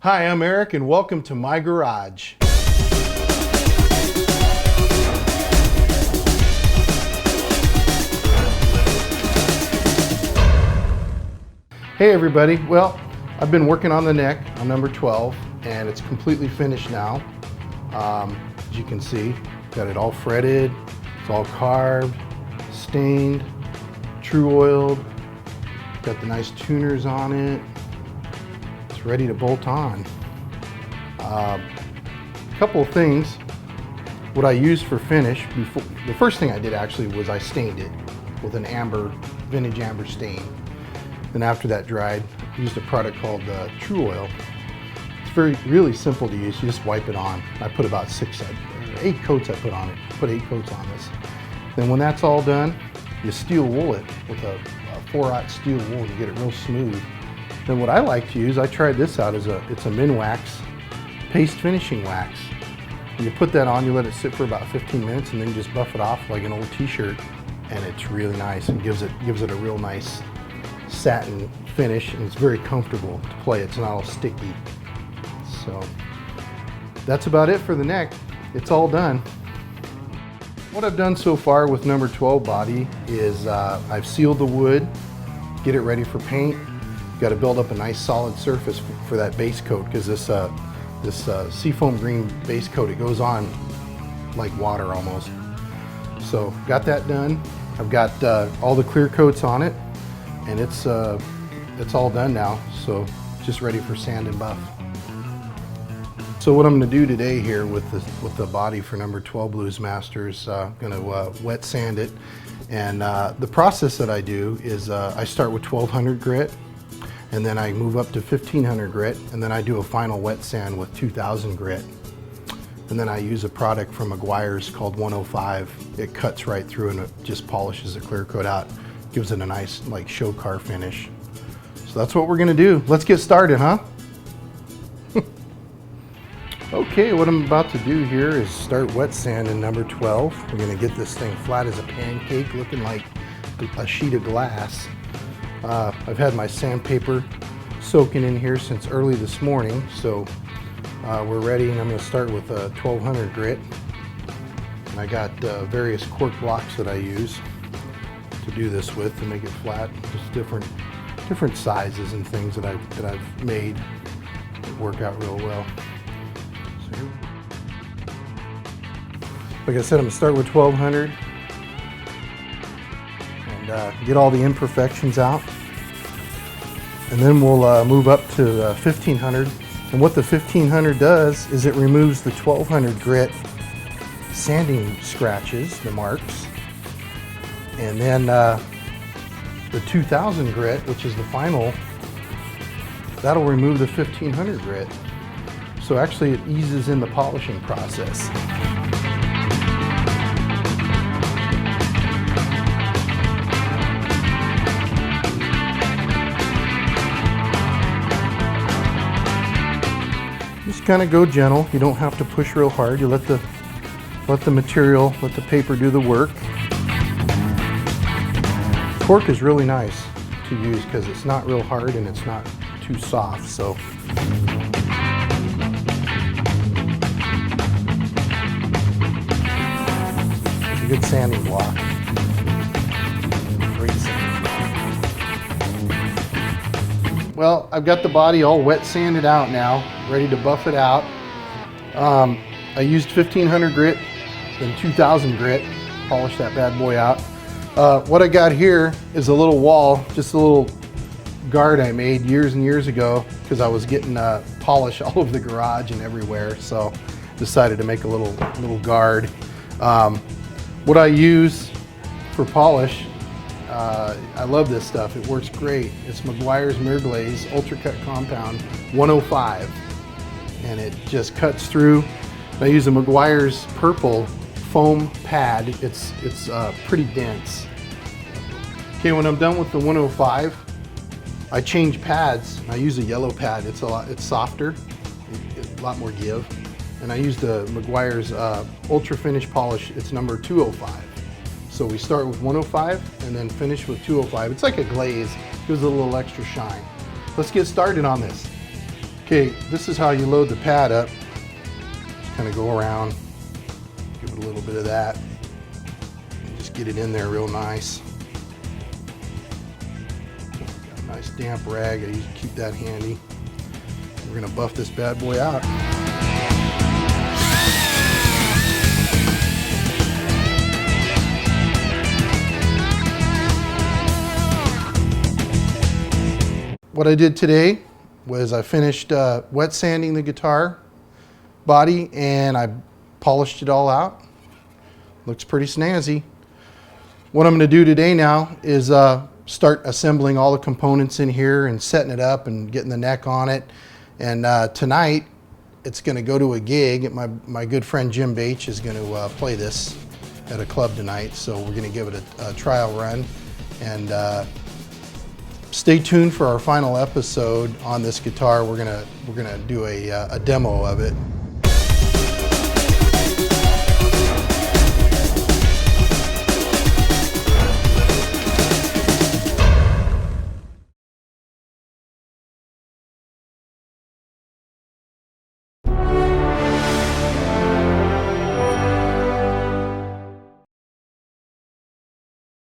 Hi, I'm Eric and welcome to my garage. Hey everybody, well, I've been working on the neck on number 12 and it's completely finished now. As you can see, got it all fretted, it's all carved, stained, true oiled, got the nice tuners on it. It's ready to bolt on. A couple of things. What I used for finish, the first thing I did actually was I stained it with an vintage amber stain. Then after that dried, I used a product called True Oil. It's really simple to use. You just wipe it on. I put about 8 coats I put on it. Put 8 coats on this. Then when that's all done, you steel wool it with a 4/0 steel wool to get it real smooth. Then what I like to use, I tried this out as it's a Minwax paste finishing wax. And you put that on, you let it sit for about 15 minutes, and then you just buff it off like an old t-shirt, and it's really nice and gives it a real nice satin finish, and it's very comfortable to play. It's not all sticky. So that's about it for the neck. It's all done. What I've done so far with number 12 body is I've sealed the wood, get it ready for paint. Got to build up a nice solid surface for that base coat, because this seafoam green base coat, it goes on like water almost. So got that done. I've got all the clear coats on it, and it's all done now. So just ready for sand and buff. So what I'm going to do today here with the body for number 12 Blues Masters, going to wet sand it. And the process that I do is I start with 1200 grit, and then I move up to 1500 grit, and then I do a final wet sand with 2000 grit. And then I use a product from Meguiar's called 105. It cuts right through and it just polishes the clear coat out. Gives it a nice like show car finish. So that's what we're gonna do. Let's get started, huh? Okay, what I'm about to do here is start wet sanding number 12. We're gonna get this thing flat as a pancake, looking like a sheet of glass. I've had my sandpaper soaking in here since early this morning, so we're ready, and I'm going to start with 1200 grit. And I got various cork blocks that I use to do this with to make it flat, just different sizes and things that I've made that work out real well. So like I said, I'm going to start with 1200. Get all the imperfections out, and then we'll move up to 1500. And what the 1500 does is it removes the 1200 grit sanding scratches, the marks, and then the 2000 grit, which is the final, that'll remove the 1500 grit. So actually it eases in the polishing process. Just kind of go gentle. You don't have to push real hard. You let the material, let the paper do the work. Cork is really nice to use because it's not real hard and it's not too soft. So it's a good sanding block. Great sand. Well, I've got the body all wet sanded out now, ready to buff it out. I used 1500 grit, then 2000 grit, polish that bad boy out. What I got here is a little wall, just a little guard I made years and years ago because I was getting polish all over the garage and everywhere, so decided to make a little guard. What I use for polish, I love this stuff. It works great. It's Meguiar's Mirror Glaze Ultra Cut Compound 105, and it just cuts through. I use a Meguiar's purple foam pad. It's pretty dense. Okay, when I'm done with the 105, I change pads. I use a yellow pad. It's softer, a lot more give, and I use the Meguiar's Ultra Finish Polish. It's number 205. So we start with 105 and then finish with 205. It's like a glaze, gives it a little extra shine. Let's get started on this. Okay, this is how you load the pad up. Kind of go around, give it a little bit of that, and just get it in there real nice. Got a nice damp rag, I usually keep that handy. We're gonna buff this bad boy out. What I did today was I finished wet sanding the guitar body and I polished it all out. Looks pretty snazzy. What I'm going to do today now is start assembling all the components in here and setting it up and getting the neck on it. And tonight it's going to go to a gig. My good friend Jim Bache is going to play this at a club tonight, so we're going to give it a trial run. And stay tuned for our final episode on this guitar. We're gonna do a demo of it.